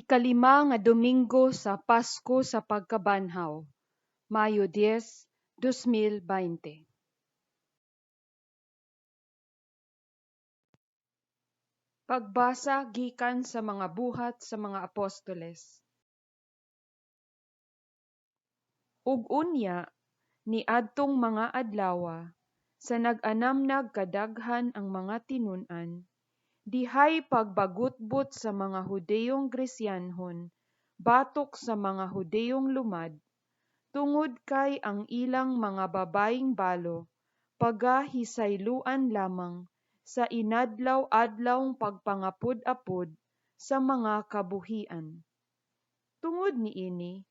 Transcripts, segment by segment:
Ikalima nga Domingo sa Pasko sa Pagkabanhaw, Mayo 10, 2020. Pagbasa gikan sa mga buhat sa mga apostoles. Ug unya, niadtong mga adlawa, sa nag-anamnag kadaghan ang mga tinun-an, dihay pagbagutbot sa mga Hudeyong Gresyanhon batok sa mga Hudeyong lumad, tungod kay ang ilang mga babaying balo pagahisayloan lamang sa inadlaw-adlawng pagpangapud-apud sa mga kabuhian. Tungod niini,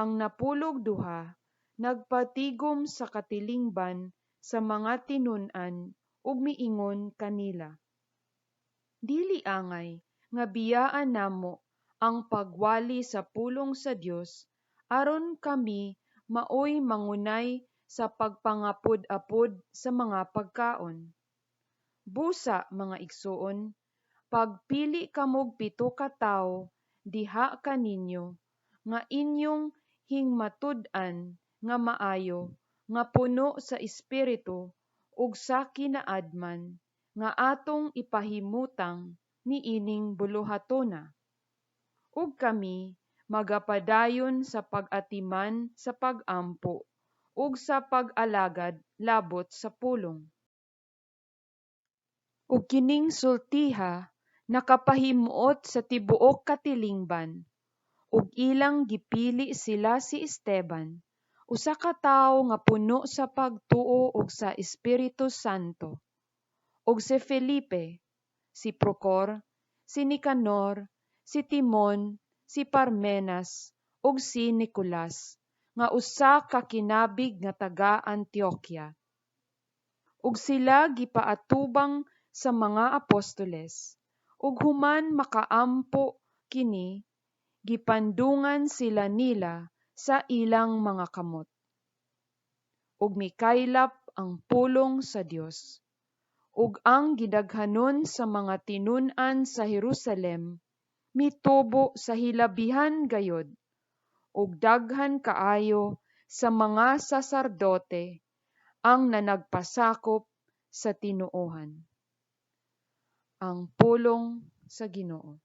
ang napulog duha nagpatigom sa katilingban sa mga tinun-an ug miingon kanila, "Dili angay nga biyaan namo ang pagwali sa pulong sa Dios aron kami maoy mangunay sa pagpangapud-apud sa mga pagkaon. Busa, mga igsoon, pagpili kamog 7 ka tawo diha kaninyo nga inyong hingmatud-an nga maayo nga puno sa Espiritu ug sa kinaadman nga atong ipahimutang niining buluhatona. Ug kami magapadayon sa pag-atiman sa pag-ampo ug sa pag-alagad labot sa pulong." Ug kining sultiha nakapahimuot sa tibuok katilingban, ug ilang gipili sila si Esteban, usa ka tawo nga puno sa pagtuo ug sa Espiritu Santo, ug si Felipe, si Procor, si Nicanor, si Timon, si Parmenas, ug si Nicolas, nga usa ka kinabig nga taga Antioquia. Ug sila gipaatubang sa mga apostoles, ug human makaampo kini, gipandungan sila nila sa ilang mga kamot. Ug mikaylap ang pulong sa Dios. Ug ang gidaghanon sa mga tinun-an sa Jerusalem mitubo sa hilabihan gayod, ug daghan kaayo sa mga saserdote ang nanagpasakop sa tinuohan. Ang pulong sa Ginoo.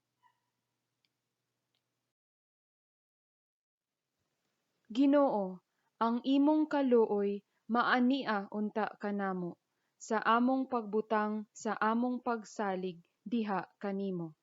Ginoo, ang imong kaluoy maania unta kanamo sa among pagbutang sa among pagsalig diha kanimo.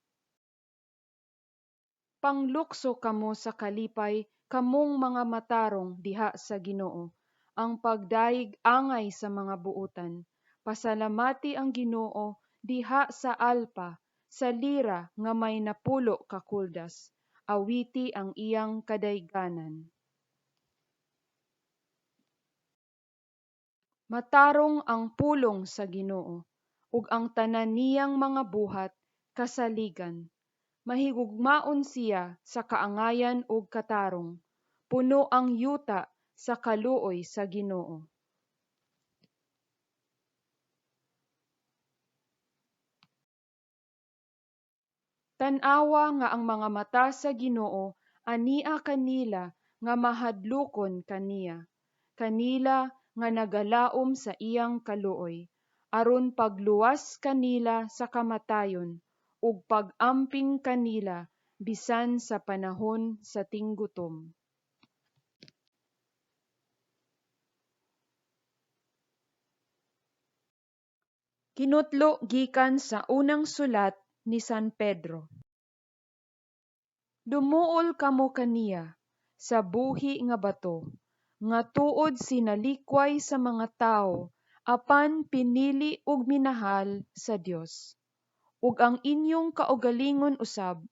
Panglukso kamo sa kalipay kamong mga matarong diha sa Ginoo, ang pagdaig angay sa mga buutan. Pasalamati ang Ginoo diha sa Alpa, sa lira nga may napulo ka kuldas. Awiti ang iyang kadayganan. Matarong ang pulong sa Ginoo, ug ang tanan niyang mga buhat kasaligan. Mahigugmaon siya sa kaangayan ug katarong. Puno ang yuta sa kaluoy sa Ginoo. Tan-awa nga ang mga mata sa Ginoo ania kanila nga mahadlokon kaniya. Kanila nga nagalaom sa iyang kaluoy, aron pagluwas kanila sa kamatayon ug pag-amping kanila bisan sa panahon sa tinggutom. Kinutlo gikan sa unang sulat ni San Pedro. Dumuol kamo kaniya sa buhi nga bato, nga tuod sinalikway sa mga tawo, apan pinili ug minahal sa Dios. Ug ang inyong kaugalingon usab,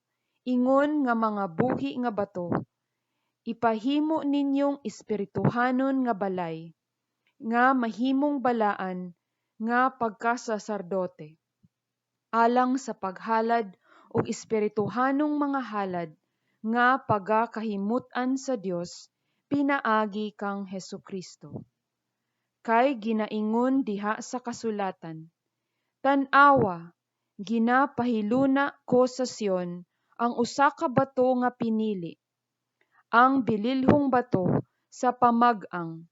ingon nga mga buhi nga bato, ipahimo ninyong espirituhanon nga balay, nga mahimong balaan nga pagkasasardote, alang sa paghalad og espirituhanong mga halad nga pagakahimut-an sa Dios pinaagi kang Hesukristo. Kay ginaingon diha sa kasulatan, "Tan-awa, ginapahiluna ko sa Sion ang usa ka bato nga pinili, ang bililhong bato sa pamag-ang,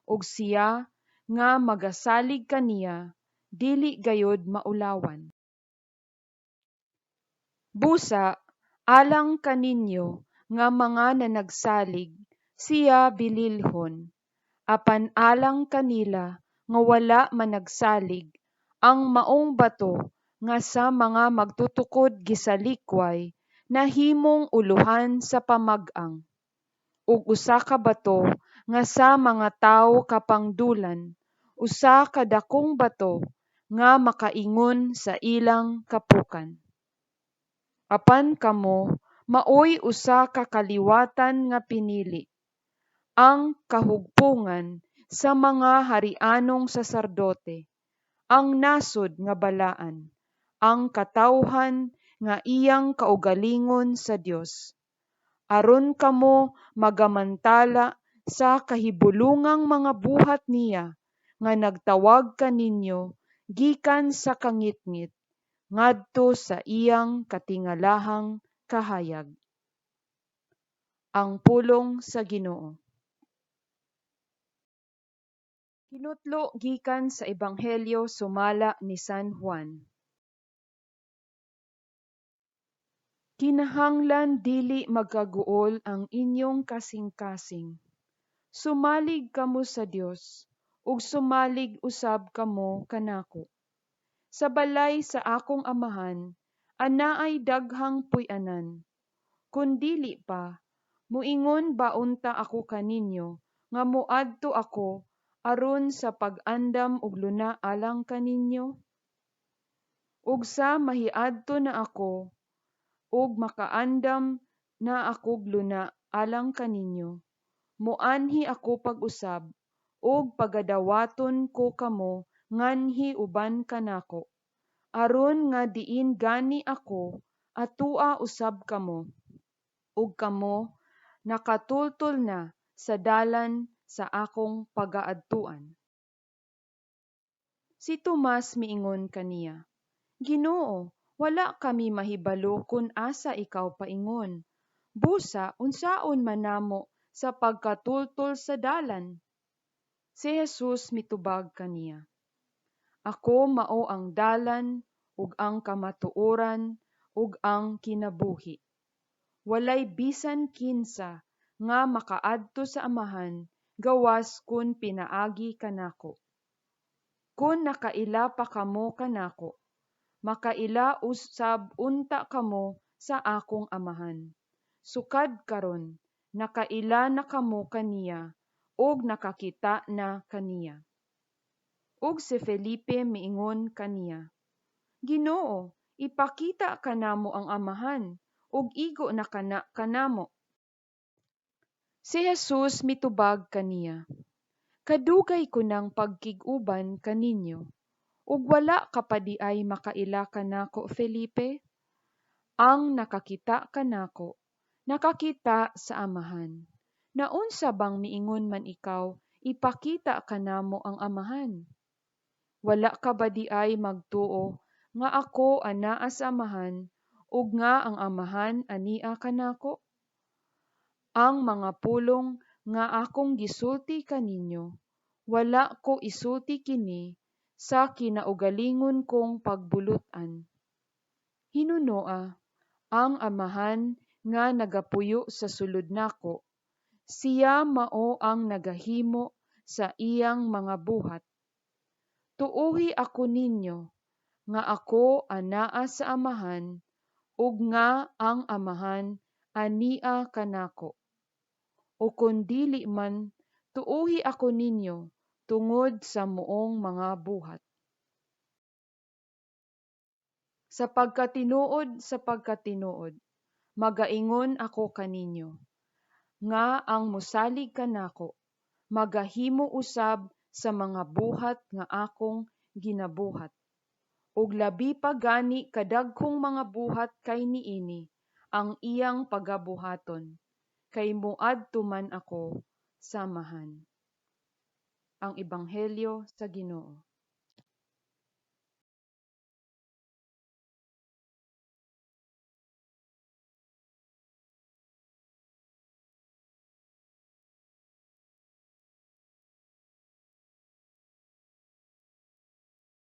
ug siya nga magasalig kaniya dili gayod maulawan. Busa, alang kaninyo nga mga nanagsalig, siya bililhon, apan alang kanila nga wala managsalig, ang maong bato nga sa mga magtutukod gisalikway nahimong uluhan sa pamag-ang, ug usa ka bato nga sa mga tawo kapangdulan, usa ka dakong bato nga makaingon sa ilang kapukan. Apan kamo maoy usa ka kaliwatan nga pinili, ang kahugpungan sa mga harianong saserdote, ang nasod nga balaan, ang katawhan nga iyang kaugalingon sa Dios, aron kamo magamantala sa kahibulungang mga buhat niya nga nagtawag kaninyo gikan sa kangitngit ngadto sa iyang katingalahang kahayag. Ang pulong sa Ginoo. Hinutlo gikan sa Ebanghelyo sumala ni San Juan. Kinahanglan dili magkaguol ang inyong kasing-kasing. Sumalig kamo sa Dios, ug sumalig usab kamo kanako. Sa balay sa akong amahan, anaay daghang puy-anan. Kun dili pa, muingon ba unta ako kaninyo, nga moadto ako, aron sa pag-andam og luna alang kaninyo? Ug sa mahiadto na ako, ug makaandam na akog luna alang kaninyo, moanhi ako pag-usab, ug pagadawaton ko kamo nganhi uban kanako, aron nga diin gani ako atua usab kamo, ug kamo nakatultol na sa dalan sa akong pagaadtuan. Si Tomas miingon kaniya, Ginoo, wala kami mahibalo kung asa ikaw paingon. Busa, unsaon man namo sa pagkatultol sa dalan? Si Jesus mitubag kaniya, Ako mao ang dalan, ug ang kamatuoran, ug ang kinabuhi. Walay bisan kinsa nga makaadto sa Amahan gawas kun pinaagi kanako. Kun nakaila pa kamo kanako, makaila usab unta kamo sa akong Amahan. Sukad karon, nakaila na kamo kaniya, ug nakakita na kaniya. Ug si Felipe miingon kaniya, Ginoo, ipakita kanamo ang Amahan, ug igo na kana kanamo. Si Jesus mitubag kaniya, Kadugay ko ng pagkig-uban kaninyo, ug wala ka pa di ay makaila kanako, Felipe? Ang nakakita kanako, nakakita sa Amahan. Naunsa bang miingon man ikaw, ipakita kanamo ang Amahan? Wala ka ba di ay magtuo nga ako anaa sa Amahan, ug nga ang Amahan ania kanako? Ang mga pulong nga akong gisulti kaninyo, wala ko isulti kini sa kinaugalingon kong pagbulutan. Hinunoa, ang Amahan nga nagapuyo sa sulod nako, siya mao ang nagahimo sa iyang mga buhat. Tuohi ako ninyo, nga ako anaa sa Amahan, ug nga ang Amahan ania kanako. O kun dili man, tuohi ako ninyo tungod sa muong mga buhat. Sa pagkatinuod, magaingon ako kaninyo, nga ang mosalig kanako, magahimo usab sa mga buhat nga akong ginabuhat. Ug labi pa gani kadaghong mga buhat kay niini ang iyang pagabuhaton, kay moadto man ako sa Amahan. Ang Ebanghelyo sa Ginoo.